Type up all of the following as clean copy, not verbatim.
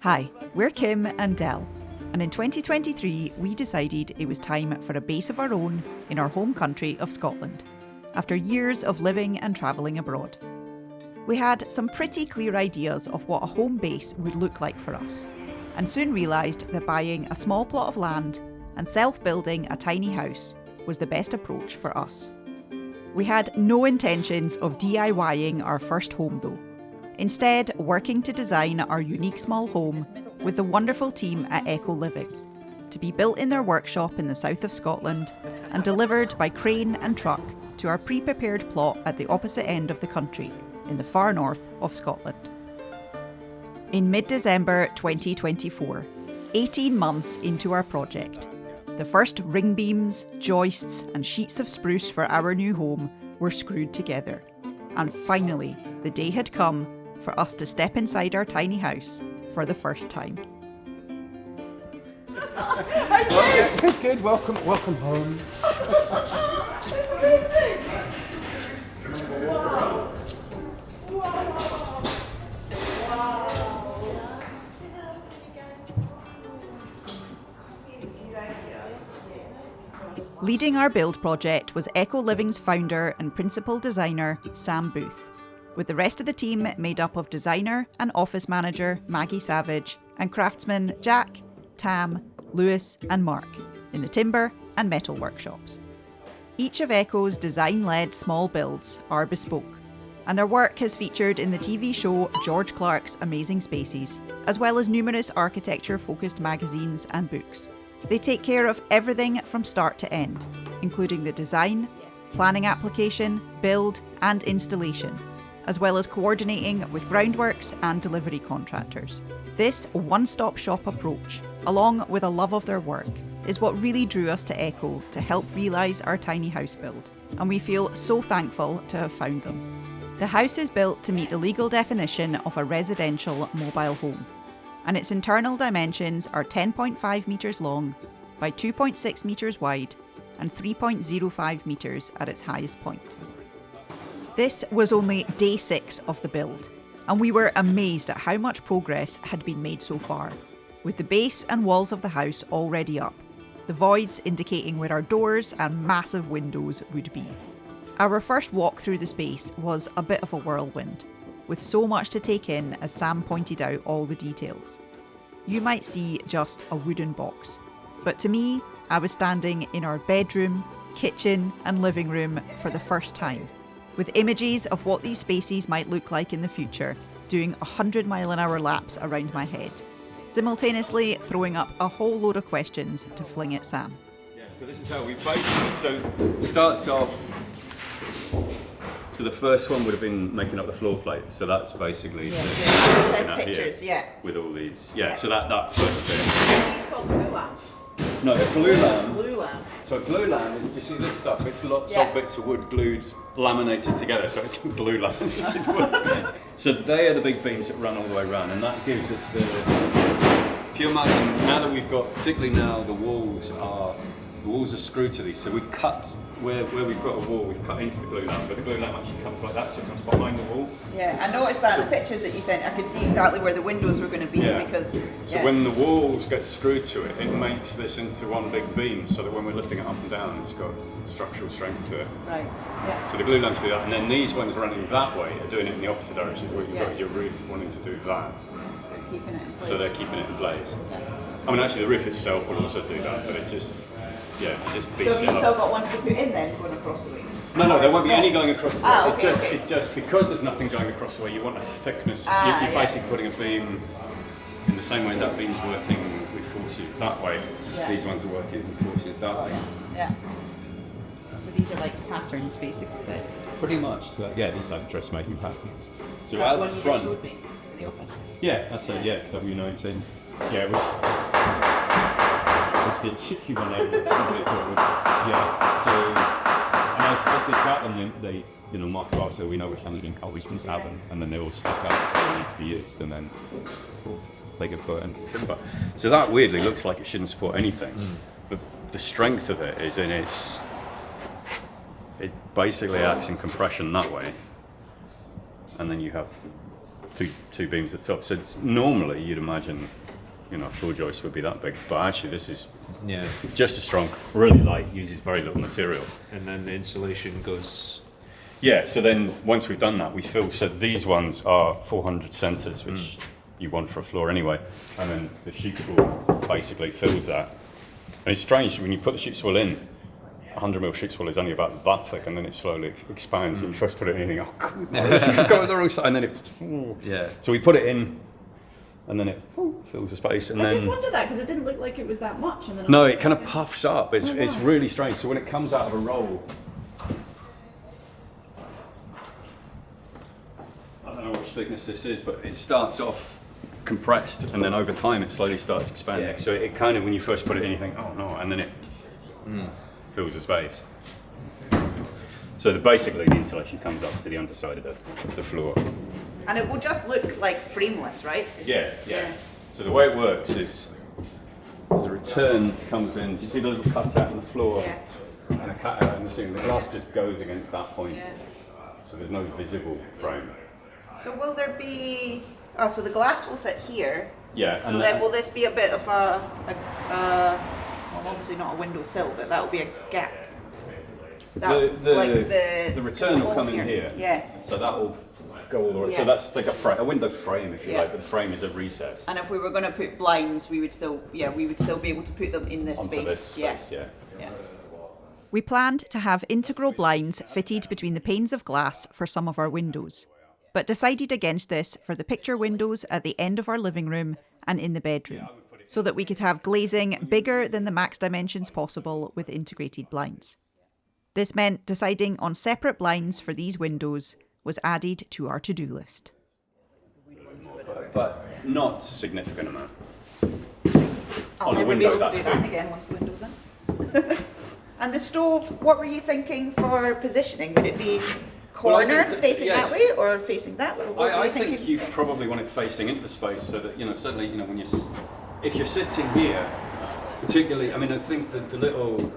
Hi, we're Kim and Del, and in 2023 we decided it was time for a base of our own in our home country of Scotland, after years of living and travelling abroad. We had some pretty clear ideas of what a home base would look like for us, and soon realised that buying a small plot of land and self-building a tiny house was the best approach for us. We had no intentions of DIYing our first home though. Instead, working to design our unique small home with the wonderful team at Echo Living, to be built in their workshop in the south of Scotland and delivered by crane and truck to our pre-prepared plot at the opposite end of the country, in the far north of Scotland. In mid-December 2024, 18 months into our project, the first ring beams, joists and sheets of spruce for our new home were screwed together. And finally, the day had come for us to step inside our tiny house for the first time. Good. Welcome home. It's amazing! Wow! Leading our build project was Echo Living's founder and principal designer, Sam Booth, with the rest of the team made up of designer and office manager Maggie Savage and craftsmen Jack, Tam, Lewis and Mark in the timber and metal workshops. Each of Echo's design-led small builds are bespoke, and their work has featured in the TV show George Clarke's Amazing Spaces, as well as numerous architecture-focused magazines and books. They take care of everything from start to end, including the design, planning application, build and installation, as well as coordinating with groundworks and delivery contractors. This one-stop shop approach, along with a love of their work, is what really drew us to Echo to help realise our tiny house build, and we feel so thankful to have found them. The house is built to meet the legal definition of a residential mobile home, and its internal dimensions are 10.5 metres long by 2.6 metres wide and 3.05 metres at its highest point. This was only day 6 of the build, and we were amazed at how much progress had been made so far, with the base and walls of the house already up, the voids indicating where our doors and massive windows would be. Our first walk through the space was a bit of a whirlwind, with so much to take in as Sam pointed out all the details. You might see just a wooden box, but to me, I was standing in our bedroom, kitchen and living room for the first time, with images of what these spaces might look like in the future, doing 100-mile-an-hour laps around my head, simultaneously throwing up a whole load of questions to fling at Sam. Yeah, so this is how we basically, starts off, so the first one would have been making up the floor plate, so that's basically Pictures, yeah. With all these, so that first bit. These called glue lamps. No, a glue lamp. Glue lamp. So a glue lamp is, do you see this stuff? It's lots of bits of wood glued, laminated together, so it's glue laminated wood. So they are the big beams that run all the way around, and that gives us the, if you imagine, now that we've got, particularly now the walls are screwed to these, so we cut, where we've got a wall, we've cut into the glue lamp, but the glue lamp actually comes like that, so it comes behind the wall. Yeah, I noticed that in the pictures that you sent. I could see exactly where the windows were going to be because... So when the walls get screwed to it, it makes this into one big beam, so that when we're lifting it up and down, it's got structural strength to it. Right, yeah. So the glue lamps do that, and then these ones running that way are doing it in the opposite direction, where you've got your roof wanting to do that. They're keeping it in place. So they're keeping it in place. Yeah. I mean, actually the roof itself will also do that, but it just beats it up. So have you still got ones to put in then, going across the way? No, there won't be any going across the way. Okay, It's just because there's nothing going across the way, you want a thickness. You're basically putting a beam in the same way as that beam's working with forces that way. Yeah. These ones are working with forces that way. Yeah. So these are like patterns basically. Pretty much. Yeah, these are dressmaking patterns. So that's out the front. Showed me in the office. Yeah, that's it. Yeah, W19. Yeah, it's 61 Yeah. So. And as they cut them, they mark it out so we know which ones have been cut, which ones haven't, and then they all stick out so they need to be used, and then they get put in timber. So that weirdly looks like it shouldn't support anything, but the strength of it is in it basically acts in compression that way, and then you have two beams at the top. So normally you'd imagine, a floor joist would be that big, but actually this is just as strong, really light, uses very little material. And then the insulation goes... Yeah, so then once we've done that, we fill, so these ones are 400 centres, which you want for a floor anyway, and then the sheet spool basically fills that. And it's strange, when you put the sheet spool in, 100mm sheet spool is only about that thick, and then it slowly expands. When you first put it in, you think, oh, God, this is going the wrong side, and then it... So we put it in, and then it fills the space. And I then, did wonder that, because it didn't look like it was that much. And then no, it kind of puffs up. It's really strange. So when it comes out of a roll, I don't know which thickness this is, but it starts off compressed, and then over time it slowly starts expanding. Yeah. So it kind of, when you first put it in, you think, oh no, and then it fills the space. So basically the insulation comes up to the underside of the floor. And it will just look like frameless, right? Yeah. So the way it works is the return comes in. Do you see the little cutout on the floor? Yeah. And a cutout in the ceiling. The glass just goes against that point. Yeah. So there's no visible frame. So will there be... so the glass will sit here. Yeah. So then will this be a bit of well, obviously not a windowsill, but that will be a gap. The return will come in here. Yeah. So that will go all the way. Yeah. So that's like a window frame, if you like, but the frame is a recess. And if we were going to put blinds, we would still be able to put them in this Onto space. This space. Yeah. We planned to have integral blinds fitted between the panes of glass for some of our windows, but decided against this for the picture windows at the end of our living room and in the bedroom, so that we could have glazing bigger than the max dimensions possible with integrated blinds. This meant deciding on separate blinds for these windows was added to our to-do list. But not significant amount. I'll never be able to do that again once the window's in. And the stove, what were you thinking for positioning? Would it be corner, facing that way, or facing that way? I think you probably want it facing into the space, so that certainly when if you're sitting here, particularly, I think the little,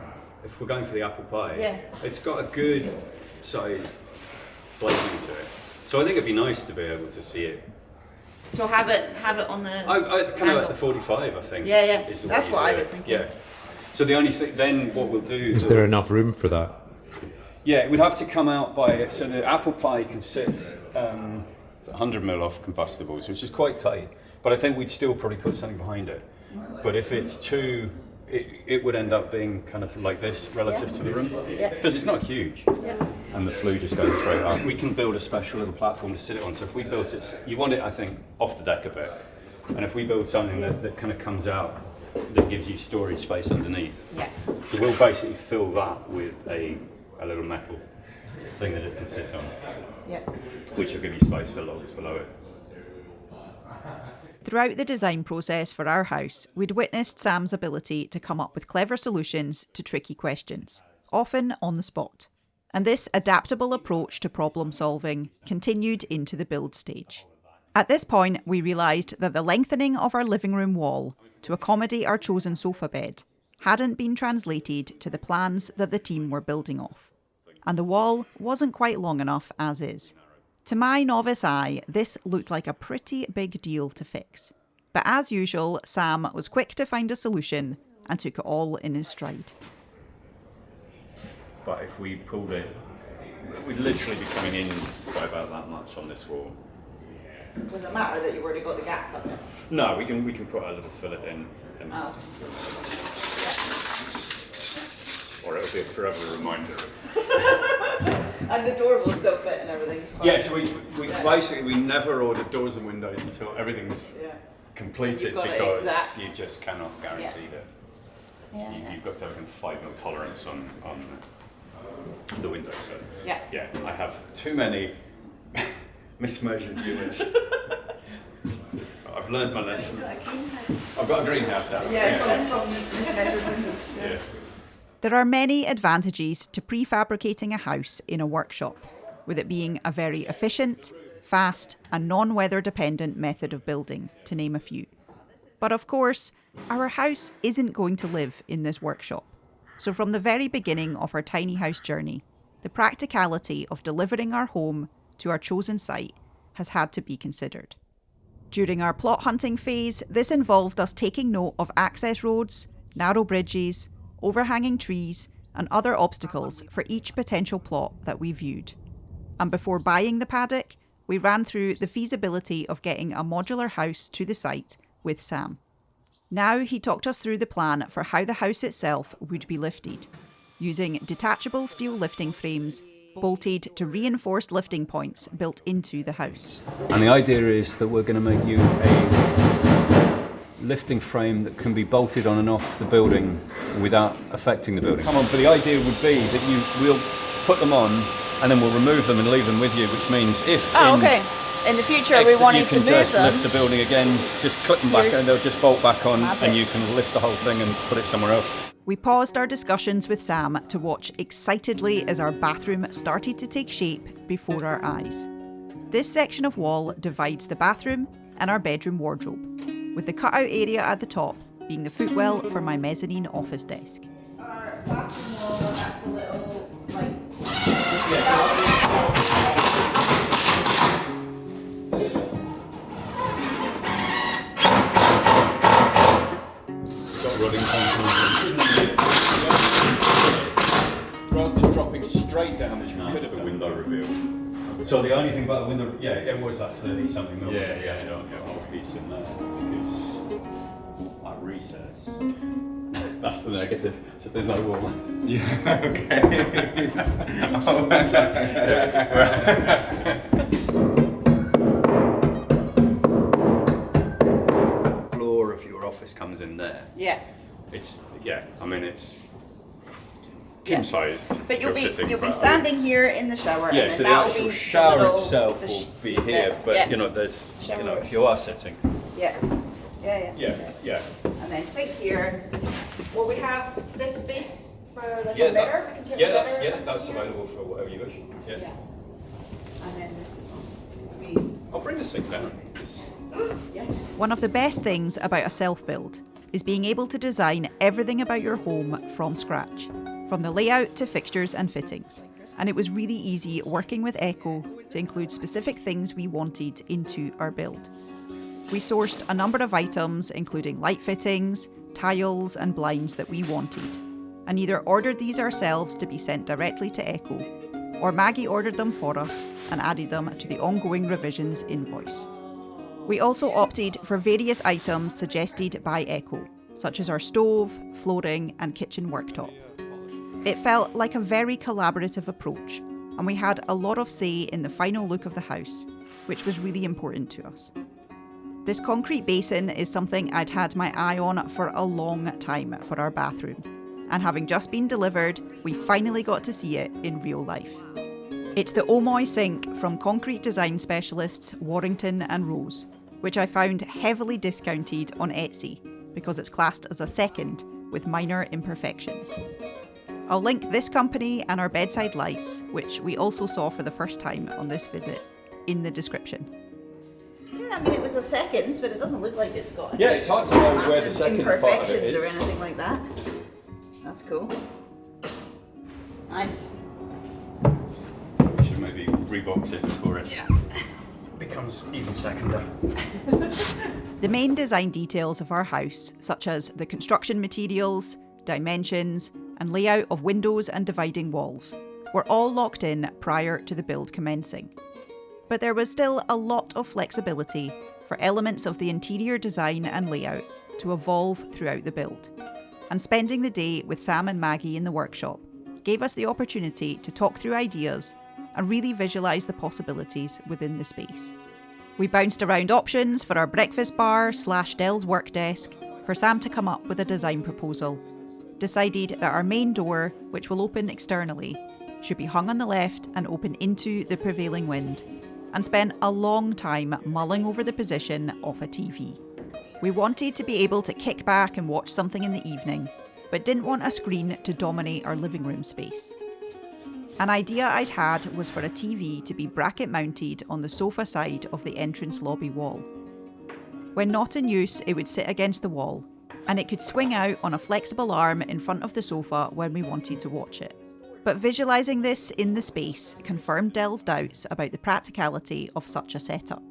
if we're going for the apple pie, it's got a good size glazing to it. So I think it'd be nice to be able to see it. So have it on the kind of at the 45, I think. Yeah. That's what I was thinking. Yeah. So the only thing then, what we'll do is there enough room for that? Yeah, it would have to come out by, so the apple pie can sit 100mm off combustibles, which is quite tight. But I think we'd still probably put something behind it. But if it's too, it would end up being kind of like this relative to the room. Because it's not huge. And the flue just goes straight up. We can build a special little platform to sit it on. So if we built it, you want it, I think, off the deck a bit. And if we build something that kind of comes out, that gives you storage space underneath. So we'll basically fill that with a little metal thing that it can sit on, which will give you space for logs below it. Throughout the design process for our house, we'd witnessed Sam's ability to come up with clever solutions to tricky questions, often on the spot. And this adaptable approach to problem solving continued into the build stage. At this point, we realised that the lengthening of our living room wall to accommodate our chosen sofa bed hadn't been translated to the plans that the team were building off. And the wall wasn't quite long enough as is. To my novice eye, this looked like a pretty big deal to fix. But as usual, Sam was quick to find a solution and took it all in his stride. But if we pulled it, we'd literally be coming in by about that much on this wall. Does it matter that you've already got the gap cut in? No, we can put a little fillet in. Or it'll be a forever reminder. And the door will still fit and everything. Yeah, so we basically we never ordered doors and windows until everything's completed, because you just cannot guarantee that. You've got to have a 5mm tolerance on the windows. So I have too many mismeasured units. So I've learned my lesson. I've got a greenhouse out. From mismeasured windows. There are many advantages to prefabricating a house in a workshop, with it being a very efficient, fast and non-weather dependent method of building, to name a few. But of course, our house isn't going to live in this workshop. So from the very beginning of our tiny house journey, the practicality of delivering our home to our chosen site has had to be considered. During our plot hunting phase, this involved us taking note of access roads, narrow bridges, overhanging trees, and other obstacles for each potential plot that we viewed. And before buying the paddock, we ran through the feasibility of getting a modular house to the site with Sam. Now he talked us through the plan for how the house itself would be lifted, using detachable steel lifting frames bolted to reinforced lifting points built into the house. And the idea is that we're going to make you a lifting frame that can be bolted on and off the building without affecting the building. But the idea would be that we'll put them on and then we'll remove them and leave them with you, which means if in the future we wanted to move them, you can just lift the building again, just clip them back and they'll just bolt back on and you can lift the whole thing and put it somewhere else. We paused our discussions with Sam to watch excitedly as our bathroom started to take shape before our eyes. This section of wall divides the bathroom and our bedroom wardrobe, with the cutout area at the top being the footwell for my mezzanine office desk. Our bathroom wall, that's the little, Rather than dropping straight down, which we could have a window reveal. So the only thing about the window, it was that 30-something mil. Yeah, you don't get a whole piece in there because like recess. That's the negative. So there's no wall. Yeah. Okay. Floor of your office comes in there. Yeah. It's king-sized. But you'll be standing here in the shower. Yeah, and so the that'll actual be shower little, itself will be here, but yeah. there's Shower. if you are sitting. Yeah. Yeah. And then sink here. Will we have this space for like Yeah, a mirror? We can put a mirror or something that's here? available for whatever you wish. Yeah. Yeah. And then this is one. I'll bring the sink down. Yes. One of the best things about a self-build is being able to design everything about your home from scratch, from the layout to fixtures and fittings. And it was really easy working with Echo to include specific things we wanted into our build. We sourced a number of items, including light fittings, tiles and blinds that we wanted, and either ordered these ourselves to be sent directly to Echo, or Maggie ordered them for us and added them to the ongoing revisions invoice. We also opted for various items suggested by Echo, such as our stove, flooring and kitchen worktop. It felt like a very collaborative approach, and we had a lot of say in the final look of the house, which was really important to us. This concrete basin is something I'd had my eye on for a long time for our bathroom, and having just been delivered, we finally got to see it in real life. It's the OMOI sink from concrete design specialists Warrington and Rose, which I found heavily discounted on Etsy because it's classed as a second with minor imperfections. I'll link this company and our bedside lights, which we also saw for the first time on this visit, in the description. Yeah, I mean it was a seconds, but it doesn't look like it's got. Yeah, it's hard to know where the massive second part of it imperfections is. or anything like that. That's cool. Nice. We should maybe rebox it before it becomes even seconder. The main design details of our house, such as the construction materials, dimensions, and layout of windows and dividing walls, were all locked in prior to the build commencing. But there was still a lot of flexibility for elements of the interior design and layout to evolve throughout the build. And spending the day with Sam and Maggie in the workshop gave us the opportunity to talk through ideas and really visualise the possibilities within the space. We bounced around options for our breakfast bar / Dell's work desk for Sam to come up with a design proposal, decided that our main door, which will open externally, should be hung on the left and open into the prevailing wind, and spent a long time mulling over the position of a TV. We wanted to be able to kick back and watch something in the evening, but didn't want a screen to dominate our living room space. An idea I'd had was for a TV to be bracket mounted on the sofa side of the entrance lobby wall. When not in use, it would sit against the wall, and it could swing out on a flexible arm in front of the sofa when we wanted to watch it. But visualising this in the space confirmed Dell's doubts about the practicality of such a setup,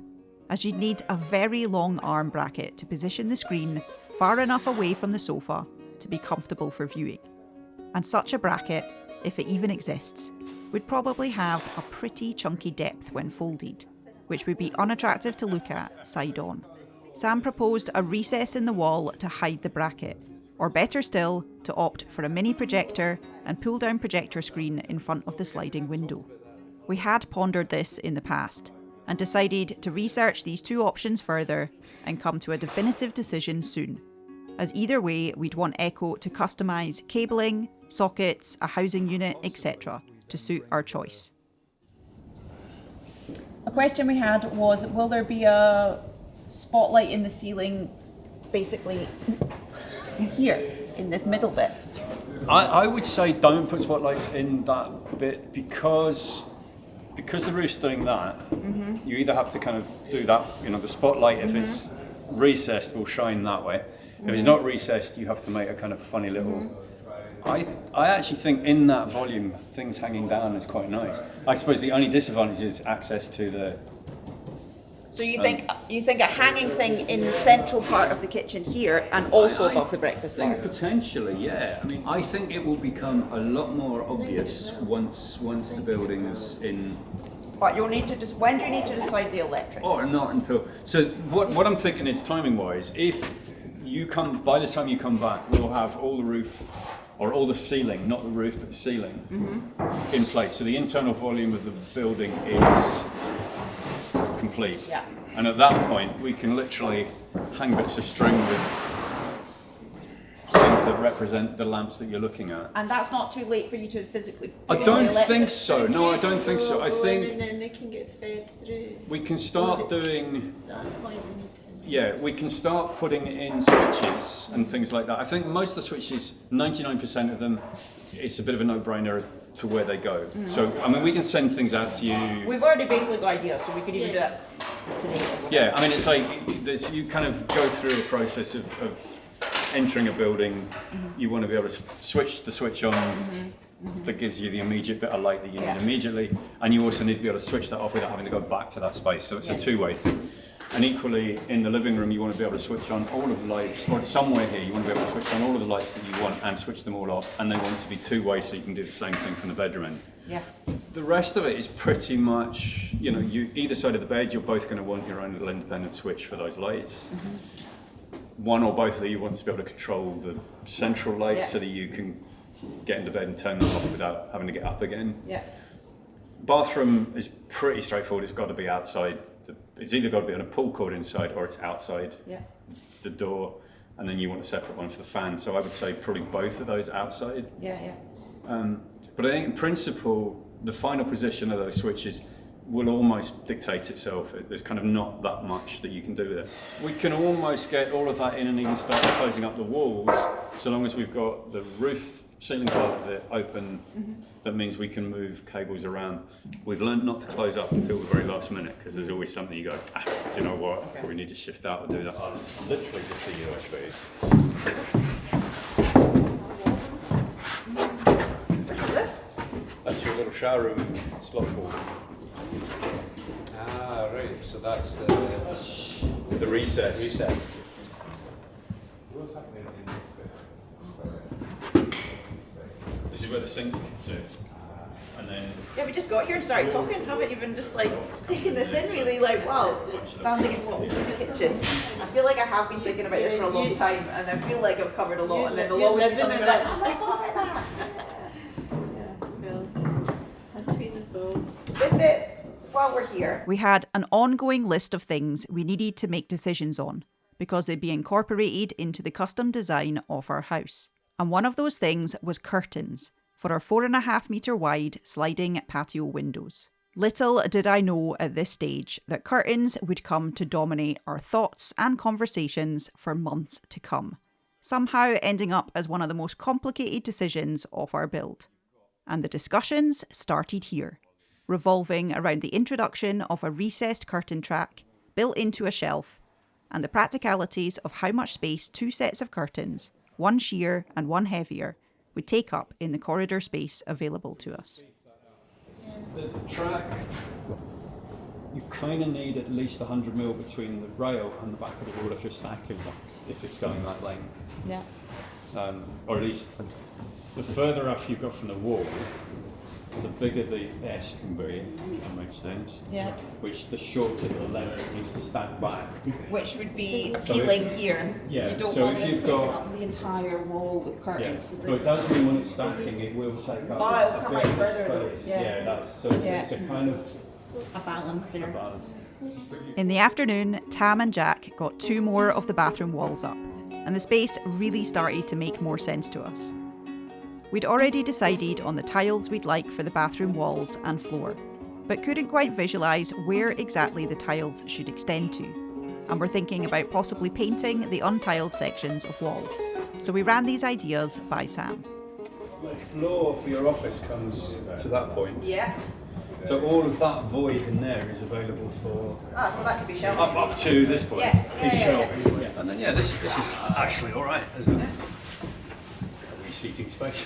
as you'd need a very long arm bracket to position the screen far enough away from the sofa to be comfortable for viewing. And such a bracket, if it even exists, would probably have a pretty chunky depth when folded, which would be unattractive to look at side on. Sam proposed a recess in the wall to hide the bracket, or better still, to opt for a mini projector and pull-down projector screen in front of the sliding window. We had pondered this in the past, and decided to research these two options further and come to a definitive decision soon, as either way we'd want Echo to customise cabling, sockets, a housing unit, etc. to suit our choice. A question we had was, will there be a spotlight in the ceiling basically here, in this middle bit? I would say don't put spotlights in that bit because the roof's doing that. You either have to kind of do that, the spotlight, if it's recessed, will shine that way. If it's not recessed, you have to make a kind of funny little... I actually think in that volume, things hanging down is quite nice. I suppose the only disadvantage is access to the... So you think a hanging thing in the central part of the kitchen here and also above the breakfast bar? Potentially, yeah. I mean, I think it will become a lot more obvious once the building's in... But you'll need to when do you need to decide the electrics? Or not until... So what I'm thinking is timing-wise, if you by the time you come back, we'll have all the roof, or all the ceiling, not the roof, but the ceiling, in place. So the internal volume of the building is complete. Yeah. And at that point, we can literally hang bits of string with things that represent the lamps that you're looking at. And that's not too late for you to physically... I don't think so. No, I don't think so. I think and then they can get fed through. we can start doing... That point we need some. Yeah, we can start putting in switches and things like that. I think most of the switches, 99% of them, it's a bit of a no-brainer to where they go. So, I mean, we can send things out to you. We've already basically got ideas, so we could even do that today. Yeah, I mean, it's like you kind of go through a process of entering a building. You want to be able to switch the switch on that gives you the immediate bit of light that you need immediately, and you also need to be able to switch that off without having to go back to that space. So it's a two-way thing. And equally, in the living room, you want to be able to switch on all of the lights, or somewhere here, you want to be able to switch on all of the lights that you want and switch them all off, and they want it to be two-way so you can do the same thing from the bedroom end. Yeah. The rest of it is pretty much, you either side of the bed, you're both going to want your own little independent switch for those lights. One or both of you want to be able to control the central light so that you can get into bed and turn them off without having to get up again. Yeah. Bathroom is pretty straightforward. It's got to be outside. It's either got to be on a pull cord inside or it's outside the door, and then you want a separate one for the fan. So I would say probably both of those outside. Yeah. But I think in principle, the final position of those switches will almost dictate itself. There's kind of not that much that you can do with it. We can almost get all of that in and even start closing up the walls, so long as we've got the roof ceiling part of it open. That means we can move cables around. We've learned not to close up until the very last minute, because there's always something you go, do you know what, we need to shift out or do that. Literally just a USB. What's this? That's your little shower room slot hole. Ah, right. So that's The recess. This is where the sink sits. And then... Yeah, we just got here and started talking. Haven't even just taken this in really, wow, standing in front of the kitchen. I feel like I have been thinking about this for a long time, and I feel like I've covered a lot, and then there'll always be something like, oh, I thought about that. I've tweeted this all. With it, while we're here, We had an ongoing list of things we needed to make decisions on, because they'd be incorporated into the custom design of our house. And one of those things was curtains for our 4.5 metre wide sliding patio windows. Little did I know at this stage that curtains would come to dominate our thoughts and conversations for months to come, somehow ending up as one of the most complicated decisions of our build. And the discussions started here, revolving around the introduction of a recessed curtain track built into a shelf, and the practicalities of how much space two sets of curtains, one sheer and one heavier, would take up in the corridor space available to us. The track, you kind of need at least 100mm between the rail and the back of the wall if you're stacking, if it's going that lane. Yeah. Or at least the further off you go from the wall, the bigger the S can be, if that makes sense. Yeah. Which the shorter the length it needs to stack back. Which would be So appealing if- here. Yeah, You don't so want if this you've taking got- up the entire wall with Yeah, curtains. but it does mean when it's stacking, it will take up Oh, it'll a come bit out of the further, space. yeah. That's so it's, Yeah. it's a kind of A balance there. balance. In the afternoon, Tam and Jack got 2 more of the bathroom walls up, and the space really started to make more sense to us. We'd already decided on the tiles we'd like for the bathroom walls and floor, but couldn't quite visualise where exactly the tiles should extend to, and were thinking about possibly painting the untiled sections of wall. So we ran these ideas by Sam. The floor for your office comes to that point. Yeah. So all of that void in there is available for Ah, so that could be shelving. up to this point. Yeah, yeah, is yeah, shelving. Yeah. And then this is actually all right, isn't it? A wee seating space,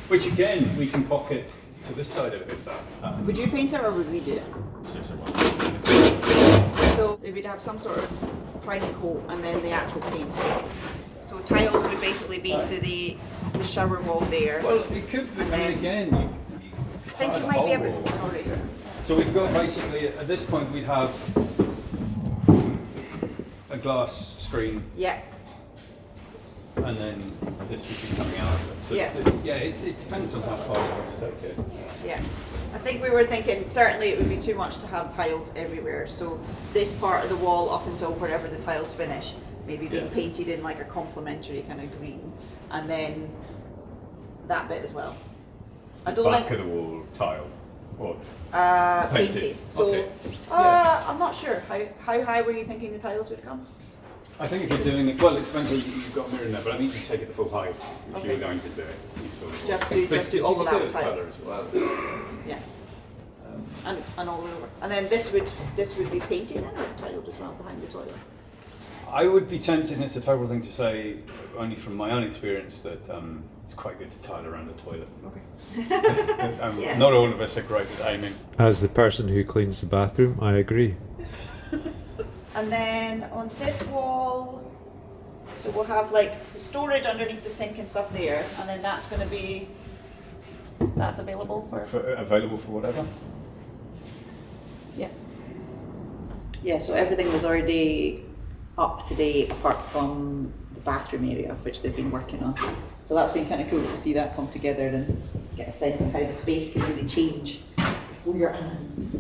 which again we can pocket to this side of it. If that Would you paint it or would we do it? suits it. So we'd have some sort of primer coat and then the actual paint. So tiles would basically be to the shower wall there. Well, it could be. I mean, again, you I think you might be able to, sorry. So we've got basically at this point we'd have a glass screen, Yeah, and then this would be coming out of it. So Yeah. it depends on how far you want to take it. yeah. I think we were thinking certainly it would be too much to have tiles everywhere. So this part of the wall up until wherever the tiles finish, maybe being Yeah. painted in like a complementary kind of green. And then that bit as well. I don't Back think of the wall tile, or painted. painted. So Okay. I'm not sure. How high were you thinking the tiles would come? I think if you're doing it, well, it depends on you've got a mirror in there, but I think you take it the full height if Okay. you were going to do it. You sort of- Just do- But just do you all could out do it tiles. further as well. Yeah. And all over. And then this would be painted in or tiled as well behind the toilet. I would be tempted, and it's a terrible thing to say, only from my own experience, that it's quite good to tile around the toilet. Okay. Yeah. Not all of us are great at aiming. As the person who cleans the bathroom, I agree. And then on this wall, so we'll have like the storage underneath the sink and stuff there, and then that's going to be, that's available for. Available for whatever. Yeah. Yeah, so everything was already up to date apart from the bathroom area, which they've been working on. So that's been kind of cool to see that come together and get a sense of how the space can really change before your eyes.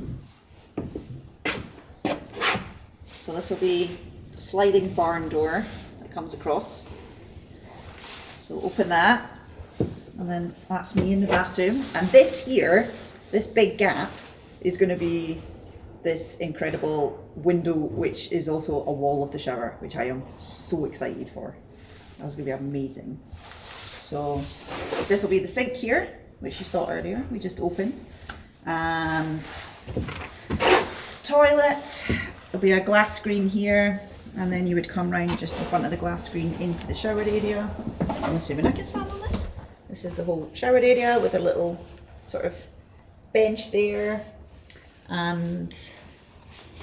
So this will be a sliding barn door that comes across. So open that, and then that's me in the bathroom. And this here, this big gap, is going to be this incredible window, which is also a wall of the shower, which I am so excited for. That's going to be amazing. So this will be the sink here, which you saw earlier, we just opened. And toilet, there'll be a glass screen here, and then you would come round just in front of the glass screen into the shower area. I'm assuming I can stand on this. This is the whole shower area with a little sort of bench there. And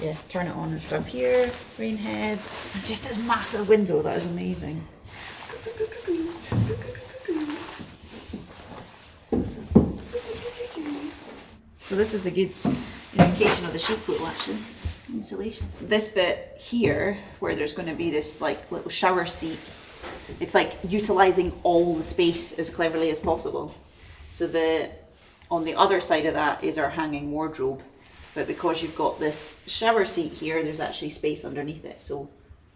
yeah, turn it on and stuff here, rain heads, and just this massive window that is amazing. So this is a good indication of the sheet pool actually, insulation. This bit here, where there's going to be this like little shower seat, it's like utilising all the space as cleverly as possible. So on the other side of that is our hanging wardrobe. But because you've got this shower seat here, there's actually space underneath it. So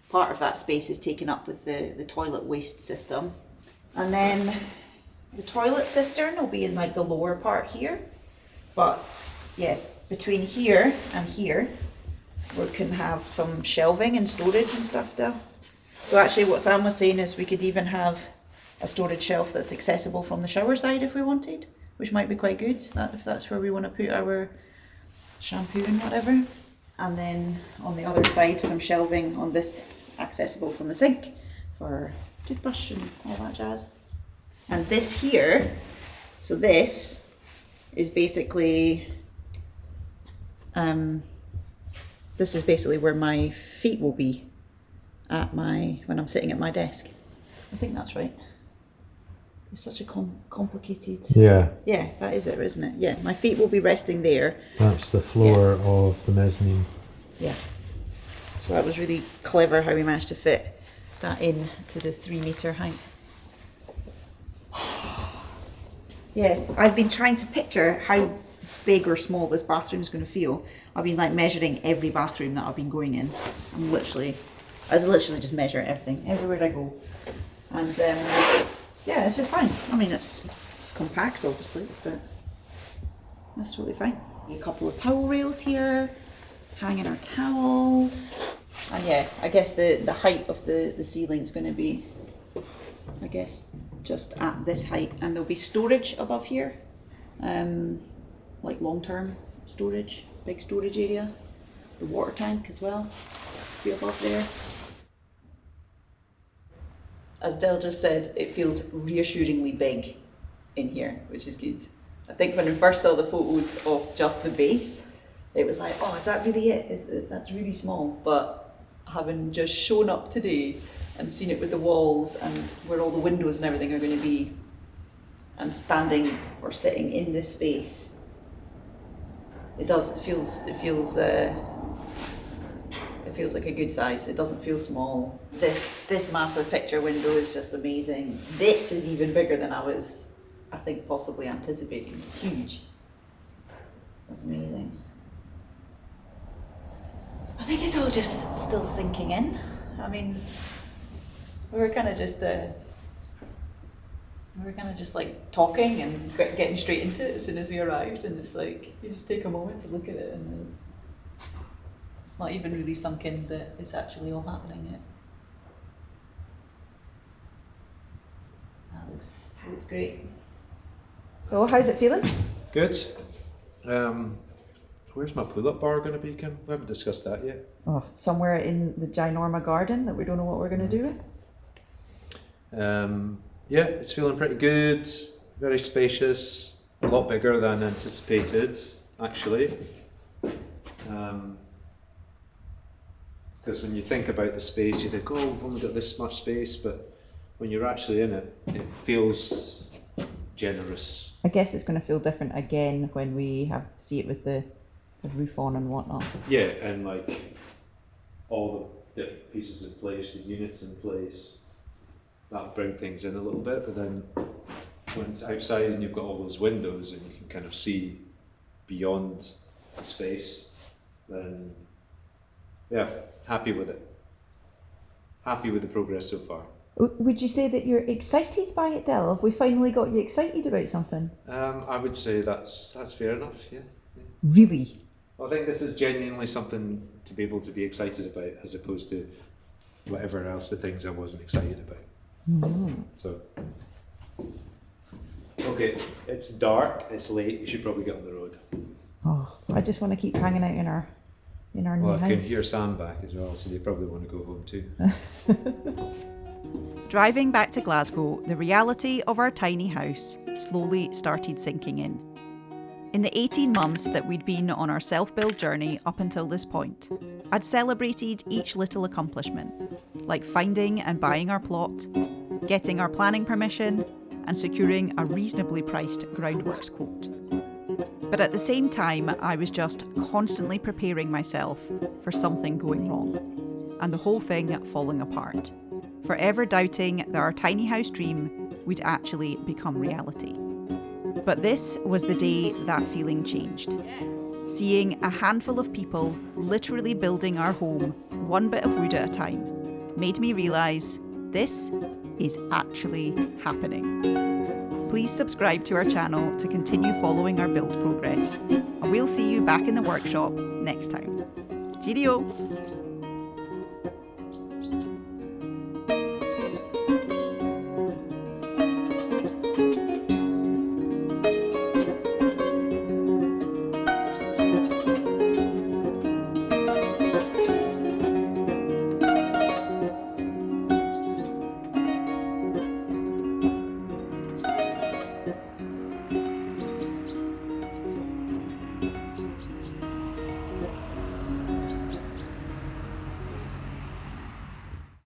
part of that space is taken up with the toilet waste system. And then the toilet cistern will be in like the lower part here. But yeah, between here and here, we can have some shelving and storage and stuff there. So actually what Sam was saying is we could even have a storage shelf that's accessible from the shower side if we wanted, which might be quite good, if that's where we want to put our shampoo and whatever. And then on the other side, some shelving on this accessible from the sink for toothbrush and all that jazz. And this here, so this is basically, this is basically where my feet will be when I'm sitting at my desk. I think that's right. It's such a complicated. Yeah, Yeah, that is it, isn't it? Yeah, my feet will be resting there. that's the floor of the mezzanine. Yeah. So that was really clever how we managed to fit that in to the 3 metre height. Yeah, I've been trying to picture how big or small this bathroom is going to feel. I've been like measuring every bathroom that I've been going in. I literally just measure everything, everywhere I go. And yeah, this is fine. I mean, it's compact, obviously, but that's totally fine. A couple of towel rails here, hanging our towels. And yeah, I guess the height of the ceiling is going to be, I guess, just at this height. And there'll be storage above here, like long-term storage, big storage area. The water tank as well, be above there. As Del just said, it feels reassuringly big in here, which is good. I think when we first saw the photos of just the base, it was like, oh, is that really it? That's really small. But having just shown up today and seen it with the walls and where all the windows and everything are going to be, and standing or sitting in this space, it feels like a good size. It doesn't feel small. This massive picture window is just amazing. This is even bigger than I was, I think, possibly anticipating. It's huge. That's amazing. I think it's all just still sinking in. I mean, we were kind of just like talking and getting straight into it as soon as we arrived, and it's like you just take a moment to look at it, and it's not even really sunk in that it's actually all happening yet. That looks great. So how's it feeling? Good. Where's my pull-up bar going to be, Kim? We haven't discussed that yet. Oh, somewhere in the ginorma garden that we don't know what we're going to do with. Yeah, it's feeling pretty good. Very spacious. A lot bigger than anticipated, actually. Because when you think about the space, you think, oh, we've only got this much space, but when you're actually in it, it feels generous. I guess it's going to feel different again when we have to see it with the roof on and whatnot. Yeah, and like all the different pieces in place, the units in place, that'll bring things in a little bit, but then when it's outside and you've got all those windows and you can kind of see beyond the space, then yeah, happy with it. Happy with the progress so far. Would you say that you're excited by it, Del? Have we finally got you excited about something? I would say that's fair enough, yeah. Really? Well, I think this is genuinely something to be able to be excited about, as opposed to whatever else the things I wasn't excited about. Mm. So, okay, it's dark, it's late, you should probably get on the road. Oh, I just want to keep hanging out in our new Well, house. I can hear Sam back as well, so you probably want to go home too. Driving back to Glasgow, the reality of our tiny house slowly started sinking in. In the 18 months that we'd been on our self-build journey up until this point, I'd celebrated each little accomplishment, like finding and buying our plot, getting our planning permission, and securing a reasonably priced groundworks quote. But at the same time, I was just constantly preparing myself for something going wrong, and the whole thing falling apart, forever doubting that our tiny house dream would actually become reality. But this was the day that feeling changed. Seeing a handful of people literally building our home one bit of wood at a time made me realise this is actually happening. Please subscribe to our channel to continue following our build progress, and we'll see you back in the workshop next time. Cheerio!